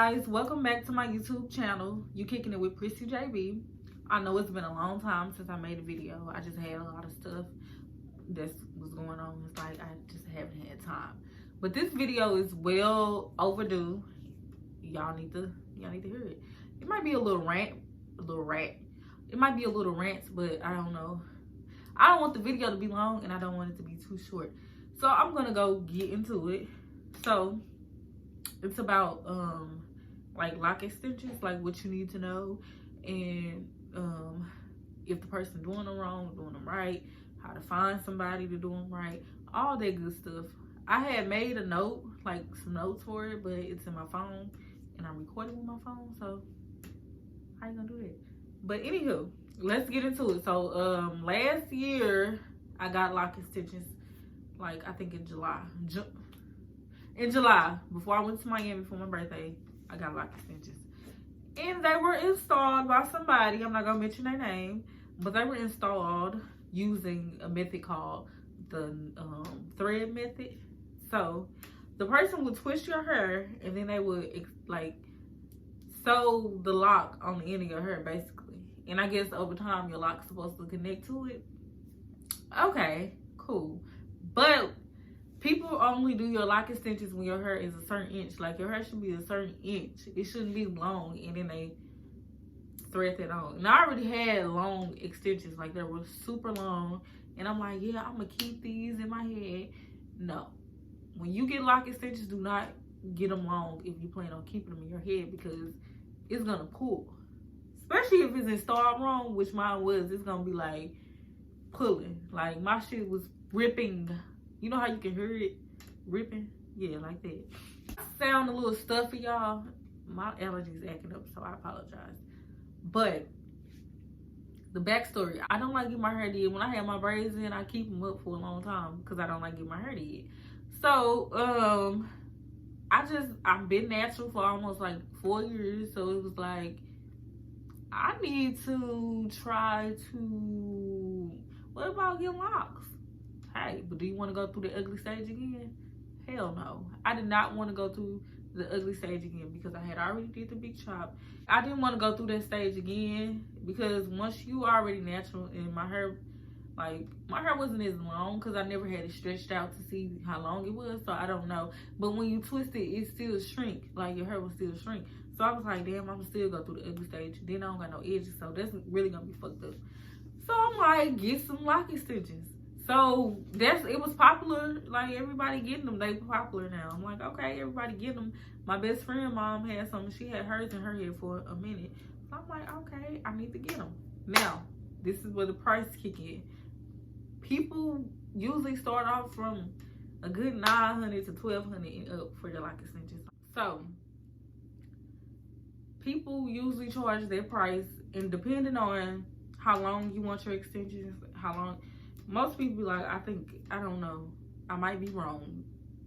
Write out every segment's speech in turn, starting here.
guys, welcome back to my YouTube channel. You kicking it with prettyjaybeeee. I know it's been a long time since I made a video. I just had a lot of stuff that was going on. It's like I just haven't had time. But this video is well overdue. Y'all need to hear it. It might be a little rant, It might be a little rant, but I don't know. I don't want the video to be long and I don't want it to be too short. So I'm gonna go get into it. So it's about like lock extensions, like what you need to know, and if the person doing them wrong, doing them right, how to find somebody to do them right, all that good stuff. I had made a note, like some notes for it, but it's in my phone and I'm recording with my phone, so how you gonna do that? But anywho, let's get into it. So last year I got lock extensions, like I think in July. In July, before I went to Miami for my birthday, I got lock extensions. And they were installed by somebody, I'm not gonna mention their name, but they were installed using a method called the thread method. So the person would twist your hair and then they would like sew the lock on the end of your hair basically. And I guess over time your lock's supposed to connect to it. Okay, cool. But people only do your lock extensions when your hair is a certain inch. Like your hair should be a certain inch. It shouldn't be long and then they thread that on. And I already had long extensions, like they were super long. And I'm like, yeah, I'm gonna keep these in my head. No. When you get lock extensions, do not get them long if you plan on keeping them in your head because it's gonna pull. Especially if it's installed wrong, which mine was, it's gonna be like pulling. Like my shit was ripping. You know how you can hear it ripping? Yeah, like that. I sound a little stuffy, y'all. My allergies acting up, so I apologize. But the backstory, I don't like getting my hair did. When I have my braids in, I keep them up for a long time because I don't like getting my hair did. So, I've been natural for almost like 4 years. So it was like, I need to try to, what about getting locks? Hey, but do you want to go through the ugly stage again? Hell no. I did not want to go through the ugly stage again because I had already did the big chop. I didn't want to go through that stage again because once you already natural and my hair wasn't as long because I never had it stretched out to see how long it was, so I don't know. But when you twist it, it still shrink. Like your hair will still shrink. So I was like, damn, I'm still go through the ugly stage. Then I don't got no edges, so that's really gonna be fucked up. So I'm like, get some lock extensions. So it was popular, like everybody getting them, they popular now. I'm like, okay, everybody getting them. My best friend mom had some, she had hers in her head for a minute. So I'm like, okay, I need to get them. Now, this is where the price kick in. People usually start off from a good $900 to $1,200 and up for their lock extensions. So people usually charge their price, and depending on how long you want your extensions, most people be like, I don't know, I might be wrong.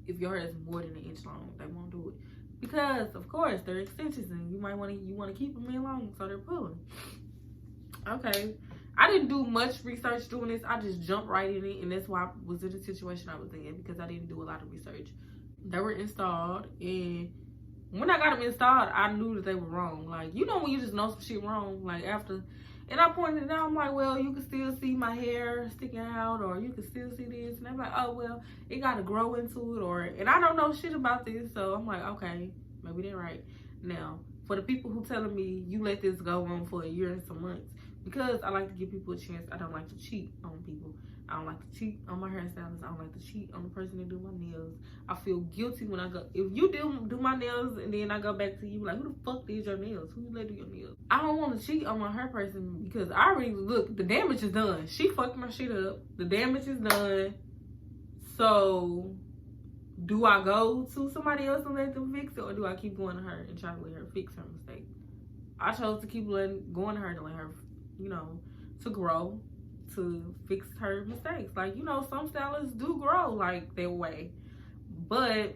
If your hair is more than an inch long, they won't do it. Because, of course, they're extensions and you want to keep them in long, so they're pulling. Okay. I didn't do much research doing this. I just jumped right in it, and that's why I was in the situation I was in because I didn't do a lot of research. They were installed, and when I got them installed, I knew that they were wrong. Like, you know when you just know some shit wrong, like after... And I pointed it out, I'm like, well, you can still see my hair sticking out, or you can still see this. And I'm like, oh, well, it got to grow into it, and I don't know shit about this. So I'm like, okay, maybe they're right. Now, for the people who telling me you let this go on for a year and some months, because I like to give people a chance, I don't like to cheat on people. I don't like to cheat on my hairstylist. I don't like to cheat on the person that do my nails. I feel guilty when I go. If you do my nails and then I go back to you, like, who the fuck did your nails? Who you let do your nails? I don't want to cheat on my hair person because I already, look, the damage is done. She fucked my shit up. The damage is done. So, do I go to somebody else and let them fix it, or do I keep going to her and try to let her fix her mistake? I chose to keep going to her to let her, to grow, to fix her mistakes. Like, some stylists do grow like their way. But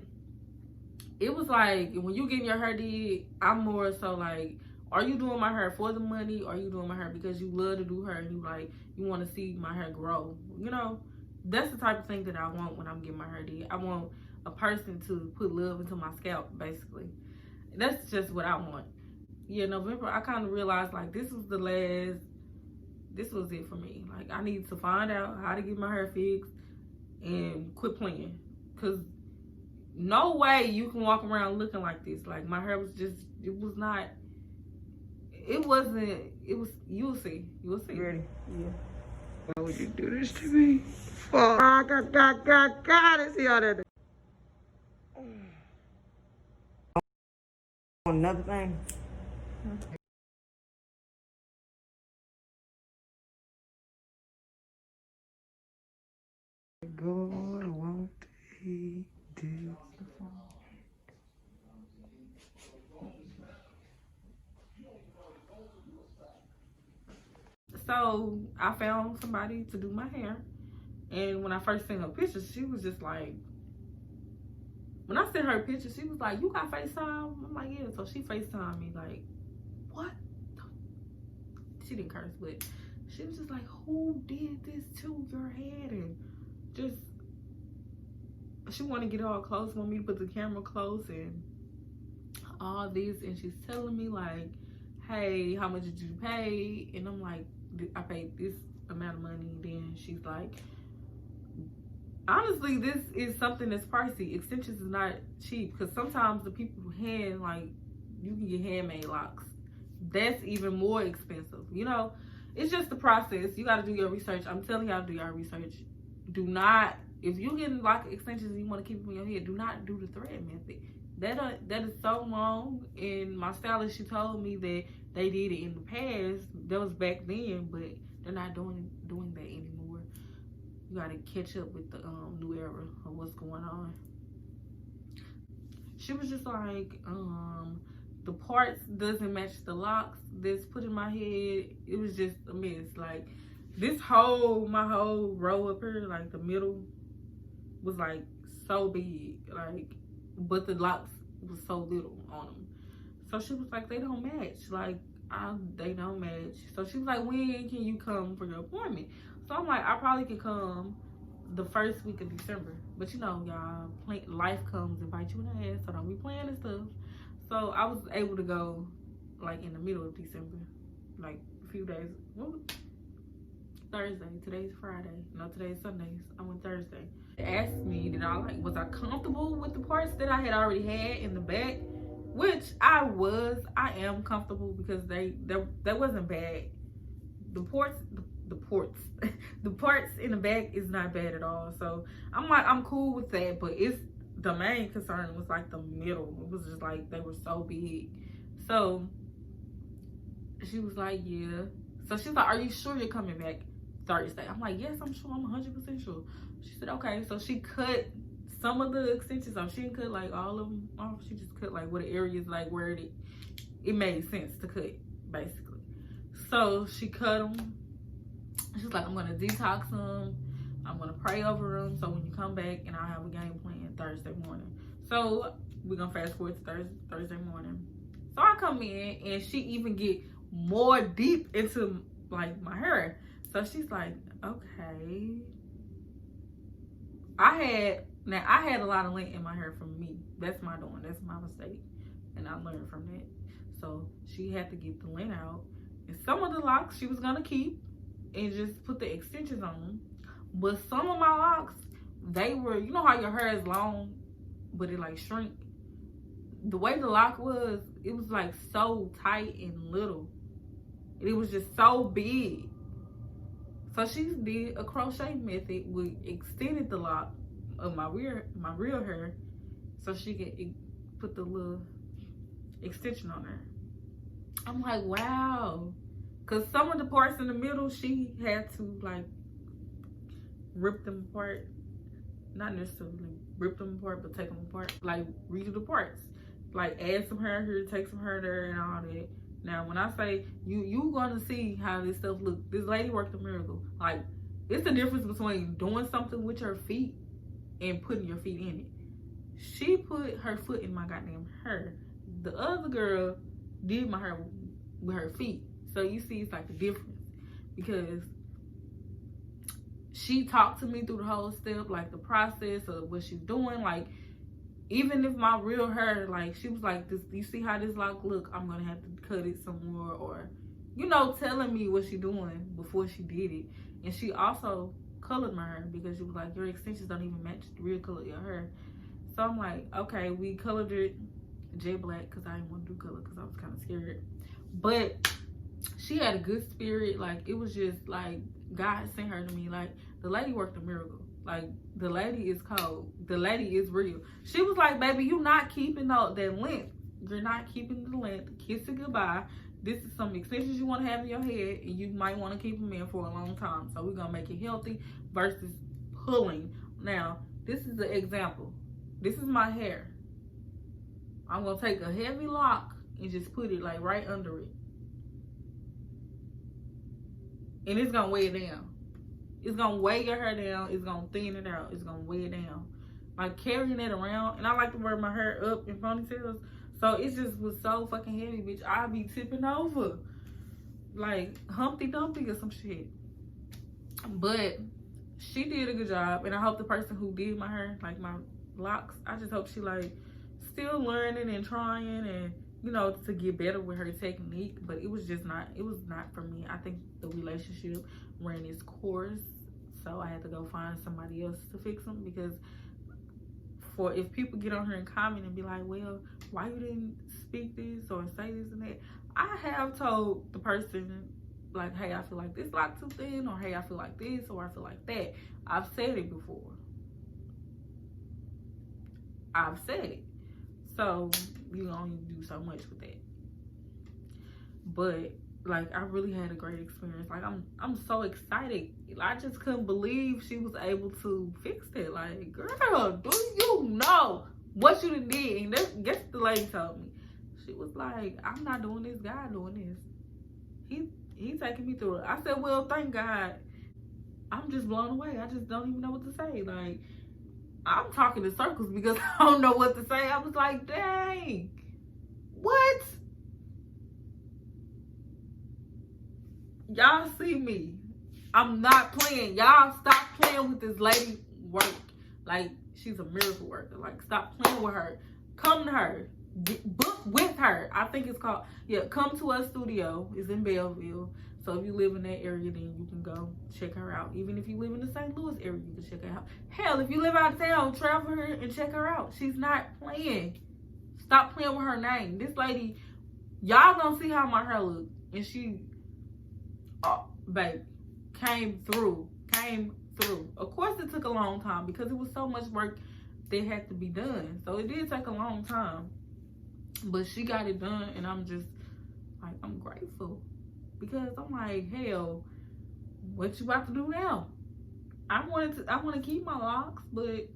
it was like, when you getting your hair did, I'm more so like, are you doing my hair for the money, or are you doing my hair because you love to do her and you want to see my hair grow? That's the type of thing that I want when I'm getting my hair did. I want a person to put love into my scalp, basically. That's just what I want. Yeah, November, I kind of realized like this was it for me. Like I need to find out how to get my hair fixed and quit playing. Cause no way you can walk around looking like this. Like my hair was just, it wasn't, you'll see. Ready? Yeah. Why would you do this to me? Fuck. God, let's see all that. Another thing. God, won't he do? So I found somebody to do my hair. And when I first seen her picture, she was just like, when I sent her a picture, she was like, you got FaceTime? I'm like, yeah. So she FaceTimed me like, what? She didn't curse, but she was just like, who did this to your head? And just, she wanted to get all close, want me to put the camera close and all this. And she's telling me like, hey, how much did you pay? And I'm like, I paid this amount of money. Then she's like, honestly, this is something that's pricey. Extensions is not cheap because sometimes the people hand, like, you can get handmade locks. That's even more expensive. You know, it's just the process. You got to do your research. I'm telling y'all to do your research. Do not, if you're getting lock extensions and you want to keep them in your head, do not do the thread method. That is so wrong. And my stylist, she told me that they did it in the past. That was back then, but they're not doing that anymore. You gotta catch up with the new era of what's going on. She was just like, the parts doesn't match the locks that's put in my head. It was just a mess. Like my whole row up here, like the middle was like so big, like, but the locks was so little on them. So she was like, they don't match. Like, they don't match. So she was like, when can you come for your appointment? So I'm like, I probably could come the first week of December. But you know, y'all, life comes and bites you in the ass, so don't be playing and stuff. So I was able to go like in the middle of December, like a few days. Thursday. Today's Friday. No, today's Sunday. I went Thursday. They asked me, was I comfortable with the parts that I had already had in the back? Which I was. I am comfortable because that wasn't bad. The parts in the back is not bad at all. So I'm like, I'm cool with that. But it's the main concern was like the middle. It was just like they were so big. So she was like, yeah. So she's like, are you sure you're coming back Thursday? I'm like, yes, I'm sure. I'm 100% sure. She said, okay. So she cut some of the extensions off. She didn't cut like all of them off. She just cut like what the areas like where it made sense to cut, basically. So she cut them. She's like, I'm gonna detox them. I'm gonna pray over them. So when you come back, and I'll have a game plan Thursday morning. So we're gonna fast forward to Thursday morning. So I come in, and she even get more deep into like my hair. So she's like, okay. I had a lot of lint in my hair from me. That's my doing. That's my mistake. And I learned from that. So she had to get the lint out. And some of the locks she was going to keep and just put the extensions on them. But some of my locks, they were, you know how your hair is long, but it like shrink? The way the lock was, it was like so tight and little. It was just so big. So she did a crochet method. We extended the lock of my real hair so she could put the little extension on there. I'm like, wow. Because some of the parts in the middle, she had to like rip them apart. Not necessarily rip them apart, but take them apart. Like redo the parts. Like add some hair here, take some hair there and all that. Now, when I say you gonna see how this stuff look. This lady worked a miracle. Like, it's the difference between doing something with your feet and putting your feet in it. She put her foot in my goddamn hair. The other girl did my hair with her feet. So you see, it's like the difference because she talked to me through the whole step, like the process of what she's doing. Like, even if my real hair, like, she was like, this, you see how this lock look? I'm gonna have to cut it some more, or, you know, telling me what she doing before she did it. And she also colored my hair because she was like, your extensions don't even match the real color of your hair. So I'm like, okay, we colored it jet black because I didn't want to do color because I was kind of scared. But she had a good spirit. Like, it was just like God sent her to me. Like, the lady worked a miracle. Like, the lady is cold. The lady is real. She was like, baby, you not keeping that length. You're not keeping the length. Kiss it goodbye. This is some extensions you want to have in your head, and you might want to keep them in for a long time. So we're going to make it healthy versus pulling. Now, this is the example. This is my hair. I'm going to take a heavy lock and just put it like right under it. And it's going to weigh it down. It's going to weigh your hair down. It's going to thin it out. It's going to weigh it down. Like, carrying it around. And I like to wear my hair up in ponytails. So it just was so fucking heavy, bitch. I'd be tipping over. Like Humpty Dumpty or some shit. But she did a good job. And I hope the person who did my hair, like my locks, I just hope she like still learning and trying and, you know, to get better with her technique. But it was just not, it was not for me. I think the relationship ran its course. So I had to go find somebody else to fix them, because for if people get on here and comment and be like, well, why you didn't speak this or say this and that, I have told the person, like, hey, I feel like this lock too thin, or hey, I feel like this, or I feel like that. I've said it before. I've said it. So you only do so much with that. But like, I really had a great experience. Like, I'm so excited. I just couldn't believe she was able to fix it. Like, girl, do you know what you done did? And that's, guess the lady told me. She was like, I'm not doing this, God doing this. He taking me through it. I said, well, thank God. I'm just blown away. I just don't even know what to say. Like, I'm talking in circles because I don't know what to say. I was like, dang, what? Y'all see me. I'm not playing. Y'all stop playing with this lady work. Like, she's a miracle worker. Like, stop playing with her. Come to her. Book with her. I think it's called, yeah, Come to Us Studio. It's in Belleville. So if you live in that area, then you can go check her out. Even if you live in the St. Louis area, you can check her out. Hell, if you live out of town, travel her and check her out. She's not playing. Stop playing with her name. This lady, y'all gonna see how my hair look. And she, oh, babe, came through. Of course, it took a long time because it was so much work that had to be done. So it did take a long time. But she got it done, and I'm just, like, I'm grateful. Because I'm like, hell, what you about to do now? I want to keep my locks, but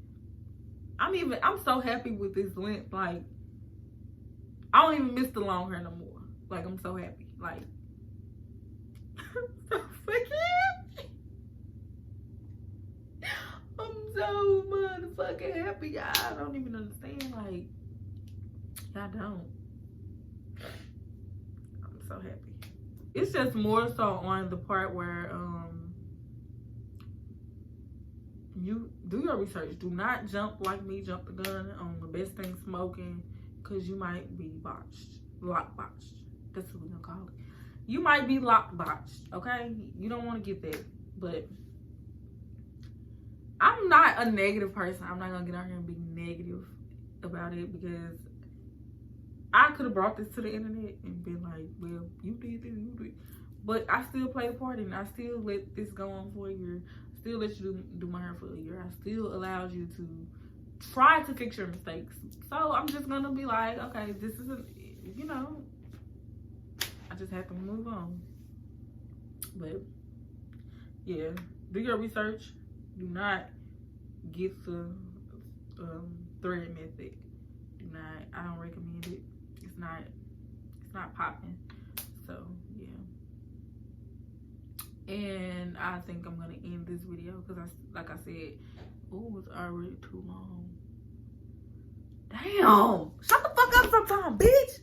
I'm so happy with this length. Like, I don't even miss the long hair no more. Like, I'm so happy. Like, so fucking happy. I'm so motherfucking happy. Y'all don't even understand. Like, y'all don't. I'm so happy. It's just more so on the part where you do your research. Do not jump like me, jump the gun on the best thing smoking, because you might be LocBotched. That's what we're gonna call it. You might be LocBotched, okay? You don't want to get that. But I'm not a negative person. I'm not gonna get out here and be negative about it, because I could have brought this to the internet and been like, well, you did this, you did. But I still play a part in it. I still let this go on for a year. Still let you do my hair for a year. I still allowed you to try to fix your mistakes. So I'm just going to be like, okay, this isn't, you know, I just have to move on. But, yeah, do your research. Do not get the thread method. Do not, I don't recommend it. It's not popping. So yeah, and I think I'm gonna end this video because like I said, oh, it's already too long. Damn, shut the fuck up sometime, bitch.